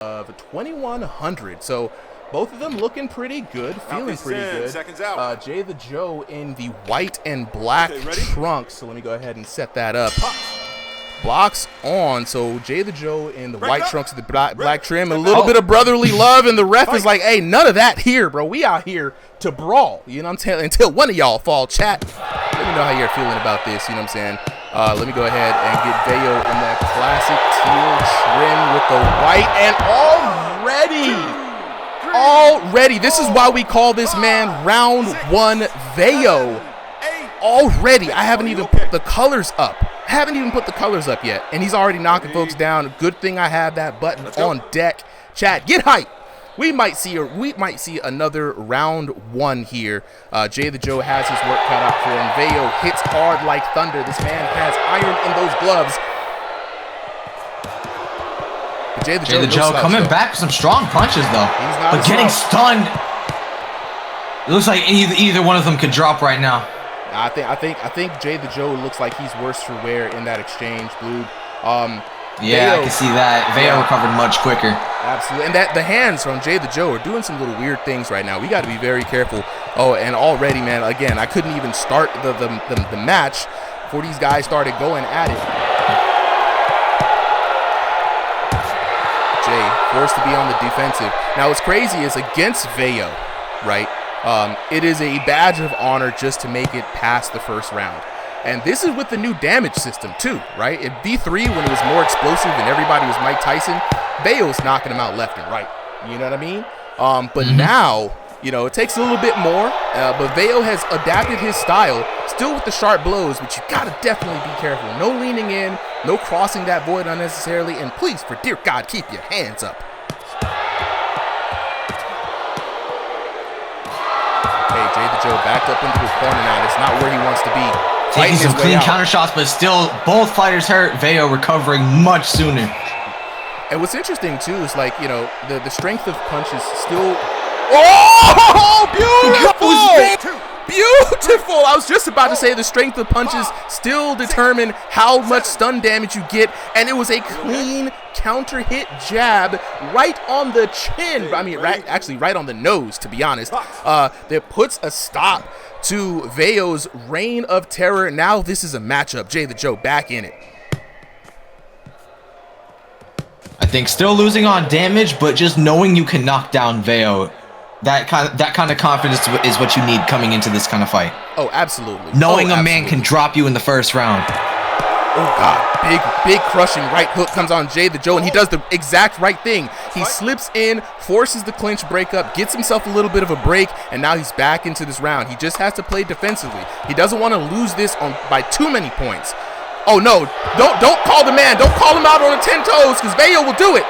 of 2,100. So both of them looking pretty good, feeling pretty good. Jay the Joe in the white and black trunks. So let me go ahead and set that up. Blocks on. So Jay the Joe in the white trunks with the black trim. A little bit of brotherly love, and the ref is like, hey, none of that here, bro. We out here to brawl. You know what I'm saying? Until one of y'all fall. Chat, let me know how you're feeling about this. You know what I'm saying? Let me go ahead and get Veyo in that classic teal trim with the white, and already, this is why we call this man round one Veyo. Already, I haven't even put the colors up. Yet, and he's already knocking folks down. Good thing I have that button on deck. Chat, get hype. We might see another round one here. Jay the Joe has his work cut out for him. Veyo hits hard like thunder. This man has iron in those gloves. But Jay the Joe coming back with some strong punches though, but getting stunned. It looks like either one of them could drop right now. I think Jay the Joe looks like he's worse for wear in that exchange, Blue. Yeah, I can see that. Veyo recovered much quicker. Absolutely, and that the hands from Jay the Joe are doing some little weird things right now. We got to be very careful. Oh, and already, man, again, I couldn't even start the match before these guys started going at it. Jay forced to be on the defensive. Now, what's crazy is against Veyo, right? It is a badge of honor just to make it past the first round. And this is with the new damage system too, right? In V3, when it was more explosive and everybody was Mike Tyson, Veyo's knocking him out left and right. You know what I mean? But now, you know, it takes a little bit more, but Veyo has adapted his style, still with the sharp blows, but you gotta definitely be careful. No leaning in, no crossing that void unnecessarily, and please, for dear God, keep your hands up. Jay the Joe backed up into his corner now. That's not where he wants to be. Taking some clean counter shots, but still both fighters hurt. Veyo recovering much sooner. And what's interesting too is, like, you know, the strength of punches still. Oh, beautiful! Beautiful! I was just about to say the strength of punches still determine how much stun damage you get, and it was a clean counter hit jab right on the chin. I mean, actually right on the nose, to be honest. That puts a stop to Veyo's reign of terror. Now this is a matchup. Jay the Joe back in it. I think still losing on damage, but just knowing you can knock down Veyo. That kind of confidence is what you need coming into this kind of fight. Oh, absolutely. Knowing a man can drop you in the first round. Oh, God. Big crushing right hook comes on Jay the Joe, and he does the exact right thing. He slips in, forces the clinch breakup, gets himself a little bit of a break, and now he's back into this round. He just has to play defensively. He doesn't want to lose this by too many points. Oh, no. Don't call the man. Don't call him out on the 10 toes, because Veyo will do it.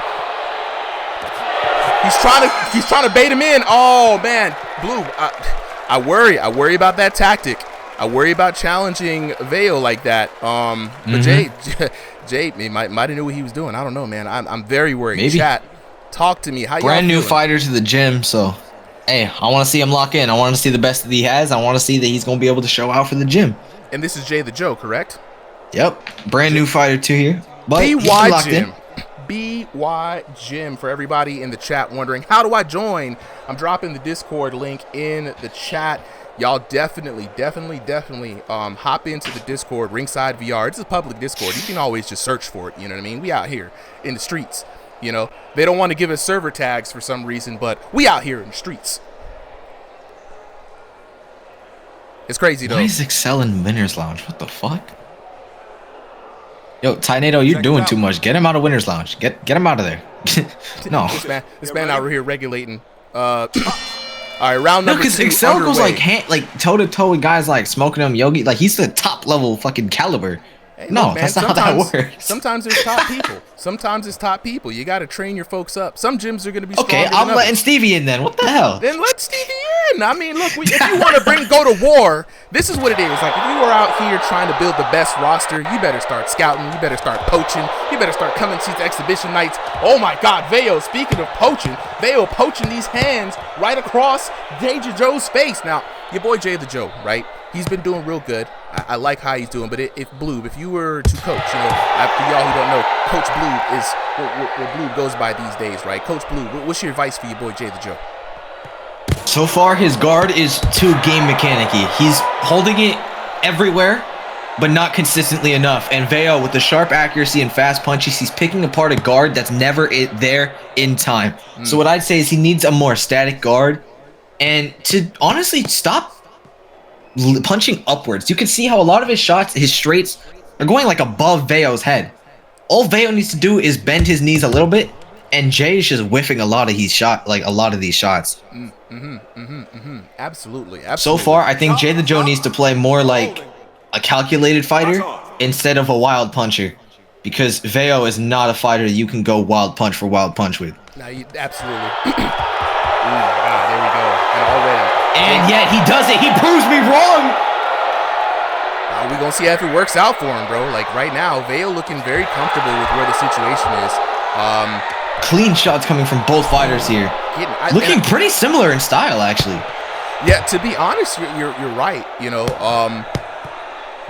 He's trying to bait him in. Oh man, Blue. I worry about that tactic. I worry about challenging Veyo like that. But Jay might have knew what he was doing. I don't know, man. I'm very worried. Maybe. Chat, talk to me. How brand new feeling? fighter to the gym, so hey, I want to see him lock in. I want to see the best that he has. I want to see that he's gonna be able to show out for the gym. And this is Jay the Joe, correct? Yep, brand new fighter too here. But BY Gym. BY Gym for everybody in the chat wondering, how do I join? I'm dropping the Discord link in the chat. Y'all definitely hop into the Discord, RIngsideVR. It's a public Discord. You can always just search for it. You know what I mean? We out here in the streets. You know, they don't want to give us server tags for some reason, but we out here in the streets. It's crazy though. Why is Excel in Winners Lounge? What the fuck? Yo, Tornado, you're doing too much. Get him out of Winners Lounge. Get him out of there. No. This man out here regulating. All right, round number 2. Because Excel goes like toe to toe with guys like Smoking Him, Yogi. Like he's the top level fucking caliber. Hey, no, look, man, that's not how that works. Sometimes there's top people. Sometimes it's top people. You got to train your folks up. Some gyms are going to be okay. I'm letting Stevie in then. What the hell? Then let Stevie in. I mean, look, if you want to go to war, this is what it is. Like, if you are out here trying to build the best roster, you better start scouting. You better start poaching. You better start coming to the exhibition nights. Oh my God, Veyo. Speaking of poaching, Veyo poaching these hands right across Jay the Joe's face. Now, your boy Jay the Joe, right? He's been doing real good. I like how he's doing. But if Bloob, if you were to coach, you know, for y'all who don't know, Coach Bloob is what Bloob goes by these days, right? Coach Bloob, what's your advice for your boy Jat the Joe? So far, his guard is too game mechanic-y. He's holding it everywhere, but not consistently enough. And Veyo, with the sharp accuracy and fast punches, he's picking apart a guard that's never there in time. So what I'd say is he needs a more static guard, and to honestly stop punching upwards. You can see how a lot of his shots, his straights, are going like above Veyo's head. All Veyo needs to do is bend his knees a little bit, and Jay is just whiffing a lot of these shots. Absolutely. So far, I think Jat the Joe needs to play more like a calculated fighter instead of a wild puncher, because Veyo is not a fighter you can go wild punch for wild punch with. No, absolutely. Oh my God, there we go. And already. And yet he does it. He proves me wrong. We're going to see if it works out for him, bro. Like right now, Veyo looking very comfortable with where the situation is. Clean shots coming from both fighters here. Looking pretty similar in style, actually. Yeah, to be honest, you're right. You know,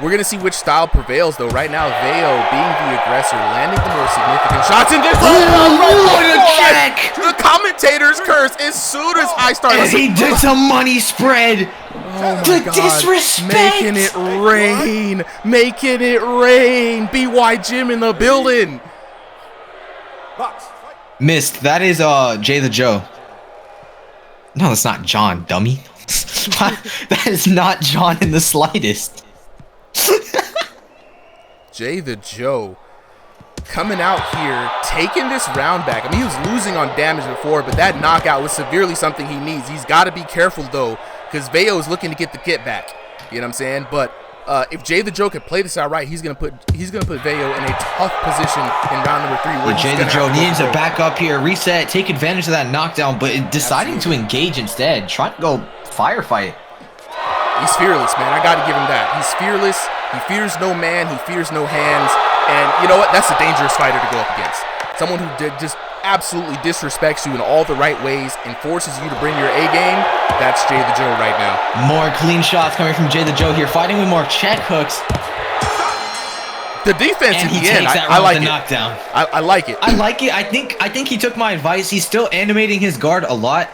we're going to see which style prevails, though. Right now, Veyo being the aggressor, landing the more significant shots in this. What a check! The commentators curse as soon as I started. As he did some money spread. Oh my the God. Disrespect. Making it rain. Making it rain. BY Jim in the building. Missed. That is Jat the Joe. No, that's not John, dummy. That is not John in the slightest. Jat the Joe coming out here, taking this round back. I mean, he was losing on damage before, but that knockout was severely something he needs. He's got to be careful, though, because Veyo is looking to get the get back. You know what I'm saying? But if Jat the Joe could play this out right, he's gonna put Veyo in a tough position in round number 3. But Jat the Joe needs to back up here, reset, take advantage of that knockdown, but deciding to engage instead, trying to go firefight. He's fearless, man. I gotta give him that. He's fearless. He fears no man. He fears no hands. And you know what? That's a dangerous fighter to go up against. Someone who just absolutely disrespects you in all the right ways and forces you to bring your A game. That's Jat the Joe right now. More clean shots coming from Jat the Joe here, fighting with more check hooks. The defense and in the end, I like it. Knockdown. I like it. I like it. I think he took my advice. He's still animating his guard a lot,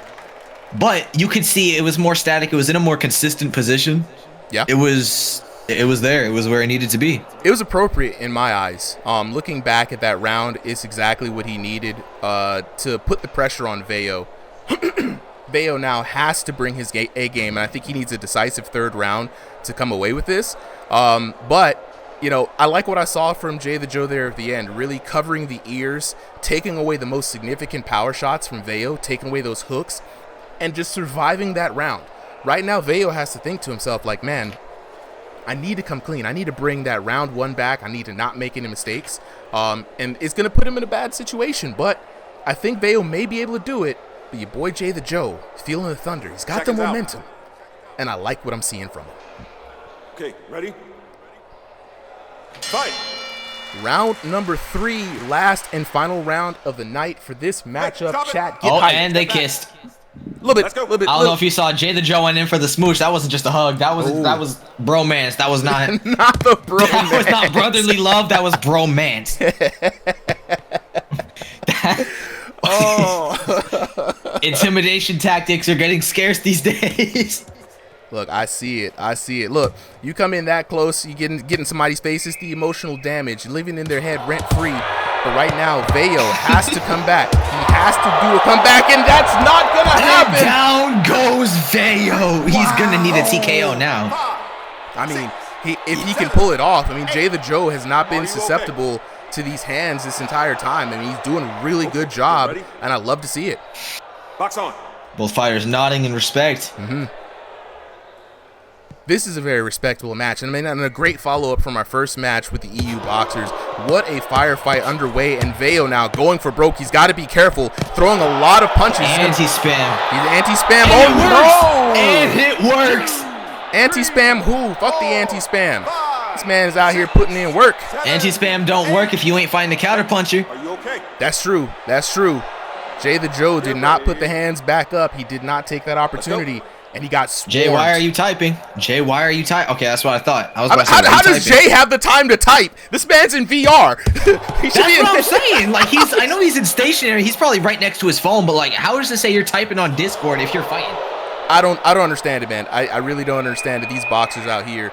but you could see it was more static. It was in a more consistent position. Yeah. It was there. It was where it needed to be. It was appropriate in my eyes. Looking back at that round, it's exactly what he needed to put the pressure on Veyo. Veyo now has to bring his A game, and I think he needs a decisive third round to come away with this. But, you know, I like what I saw from Jat the Joe there at the end, really covering the ears, taking away the most significant power shots from Veyo, taking away those hooks, and just surviving that round. Right now, Veyo has to think to himself, like, man, I need to come clean. I need to bring that round 1 back. I need to not make any mistakes. And it's going to put him in a bad situation. But I think Veyo may be able to do it. But your boy Jat the Joe, feeling the thunder. He's got the momentum. And I like what I'm seeing from him. Okay, ready? Fight! Round number 3, last and final round of the night for this matchup. Chat, get hyped. And they kissed. A little bit. I don't know if you saw Jat the Joe went in for the smooch. That wasn't just a hug. That was bromance. That was not not the bromance. That was not brotherly love. That was bromance. Intimidation tactics are getting scarce these days. Look, I see it. I see it. Look, you come in that close, you getting somebody's face. It's the emotional damage, living in their head rent free. But right now, Veyo has to come back. He has to do a comeback, and that's not gonna happen. Down goes Veyo. Wow. He's gonna need a TKO now. I mean, if he can pull it off. I mean, Jat the Joe has not been susceptible to these hands this entire time. I mean, he's doing a really good job, and I love to see it. Box on. Both fighters nodding in respect. This is a very respectable match, and I mean, and a great follow-up from our first match with the EU boxers. What a firefight underway, and Veyo now going for broke. He's got to be careful, throwing a lot of punches. Anti-spam. He's anti-spam. Oh, no! And it works. Anti-spam who? Fuck the anti-spam. This man is out here putting in work. Anti-spam don't work if you ain't fighting the counter puncher. Are you okay? That's true. That's true. Jat the Joe did not put the hands back up. He did not take that opportunity. and he got swarmed. Jay, why are you typing? Jay, why are you typing? Okay, that's what I thought. I was about to say, how does Jay have the time to type? This man's in VR. He should That's what I'm saying. Like, I know he's in stationary. He's probably right next to his phone, but like, how does it say you're typing on Discord if you're fighting? I don't understand it, man. I really don't understand it. These boxers out here,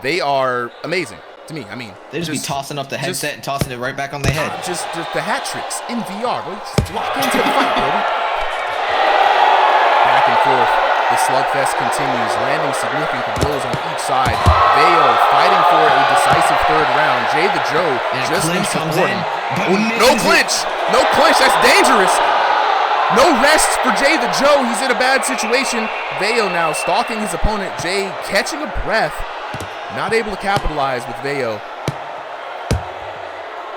they are amazing to me. I mean, they just be tossing up the headset and tossing it right back on the head. Just the hat tricks in VR. Bro. Just lock into the fight, baby. Back and forth. The slugfest continues, landing significant blows on each side. Veyo fighting for a decisive third round. Jay the Joe just needs support. No clinch. No clinch. That's dangerous. No rest for Jay the Joe. He's in a bad situation. Veyo now stalking his opponent. Jay catching a breath. Not able to capitalize with Veyo.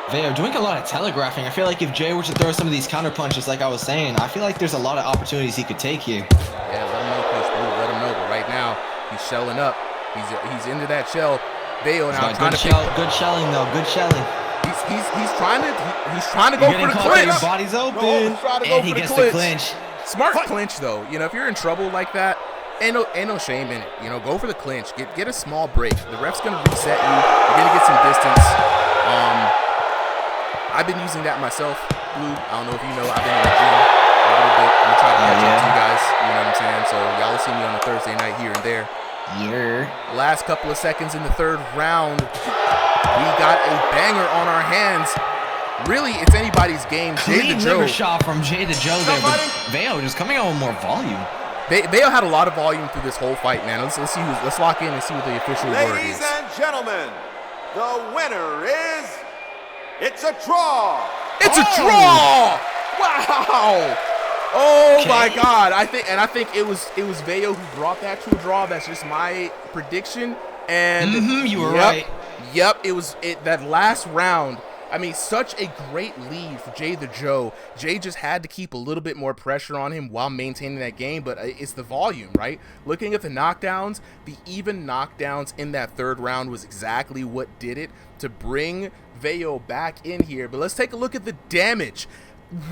Veyo doing a lot of telegraphing. I feel like if Jay were to throw some of these counter punches, like I was saying, I feel like there's a lot of opportunities he could take here. Yeah, let him know, Coach Blue. Let him know. But right now, he's shelling up. He's into that shell. Veyo now trying to good shelling though. Good shelling. He's trying to go for the clinch. Your body's open, and he gets the clinch. Smart clinch though. You know, if you're in trouble like that, ain't no shame in it. You know, go for the clinch. Get a small break. The ref's gonna reset you. You're gonna get some distance. I've been using that myself, Blue. I don't know if you know. I've been in the gym a little bit. I'm trying to catch up to you guys. You know what I'm saying? So y'all will see me on a Thursday night here and there. Last couple of seconds in the third round. We got a banger on our hands. Really, it's anybody's game. Clean liver shot from Jay the Joe there, but Veyo just coming out with more volume. Veyo had a lot of volume through this whole fight, man. Let's lock in and see what the official word is. Ladies and gentlemen, the winner is... It's a draw. It's a draw. Wow. Oh my God. I think it was Veyo who brought that to a draw. That's just my prediction. And you were right. Yep, that last round. I mean, such a great lead for Jay the Joe. Jay just had to keep a little bit more pressure on him while maintaining that game, but it's the volume, right? Looking at the knockdowns, the even knockdowns in that third round was exactly what did it to bring Veyo back in here. But let's take a look at the damage.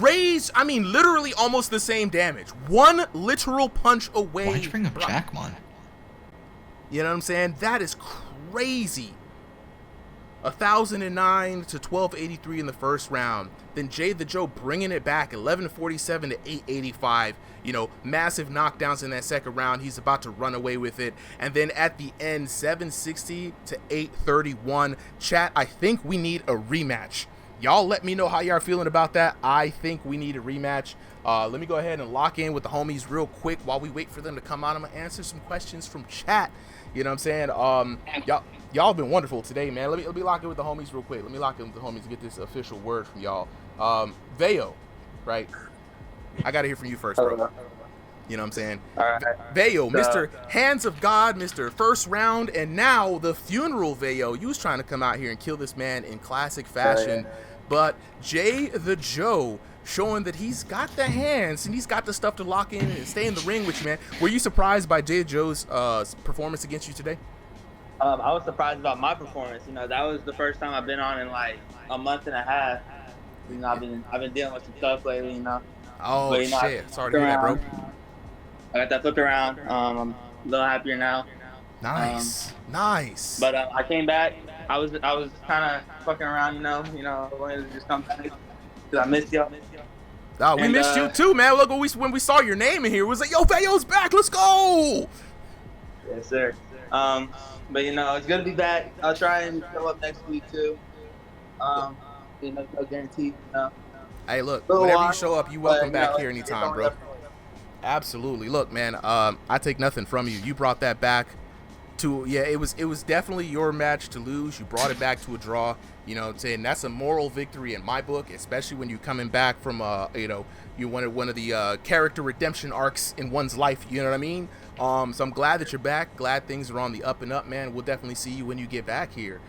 I mean, literally almost the same damage. One literal punch away. Why'd you bring up Jackmon? You know what I'm saying? That is crazy. 1,009 to 1,283 in the first round. Then Jay the Joe bringing it back, 1,147 to 885. You know, massive knockdowns in that second round. He's about to run away with it. And then at the end, 760 to 831. Chat, I think we need a rematch. Y'all let me know how y'all feeling about that. I think we need a rematch. Let me go ahead and lock in with the homies real quick while we wait for them to come out. I'm going to answer some questions from chat. You know what I'm saying? Y'all been wonderful today, man. Let me lock in with the homies real quick. Let me lock in with the homies to get this official word from y'all. Veyo, right? I got to hear from you first, bro. You know what I'm saying? All right. Veyo, Mr. Hands of God, Mr. First Round, and now the funeral Veyo. You was trying to come out here and kill this man in classic fashion, but Jay the Joe showing that he's got the hands and he's got the stuff to lock in and stay in the ring with you, man. Were you surprised by Jay the Joe's performance against you today? I was surprised about my performance. You know, that was the first time I've been on in like a month and a half. You know, I've been dealing with some stuff lately. You know. Oh but, you know, shit! Sorry to hear that, bro. I got that flipped around. I'm a little happier now. Nice, nice. But I came back. I was kind of fucking around. You know, I wanted to just come back because I missed y'all. Oh, we missed you too, man. Look, when we saw your name in here, it was like, yo, Veyo's back. Let's go. Yes, sir. But you know, it's good to be back. I'll try and show up next week too. You know, no guarantee. You know. Hey, look, whenever you show up, you welcome back here anytime, bro. Absolutely. Look, man, I take nothing from you. You brought that back to, it was definitely your match to lose. You brought it back to a draw. You know what I'm saying? That's a moral victory in my book, especially when you're coming back from, you wanted one of the character redemption arcs in one's life. You know what I mean? So I'm glad that you're back. Glad things are on the up and up, man. We'll definitely see you when you get back here.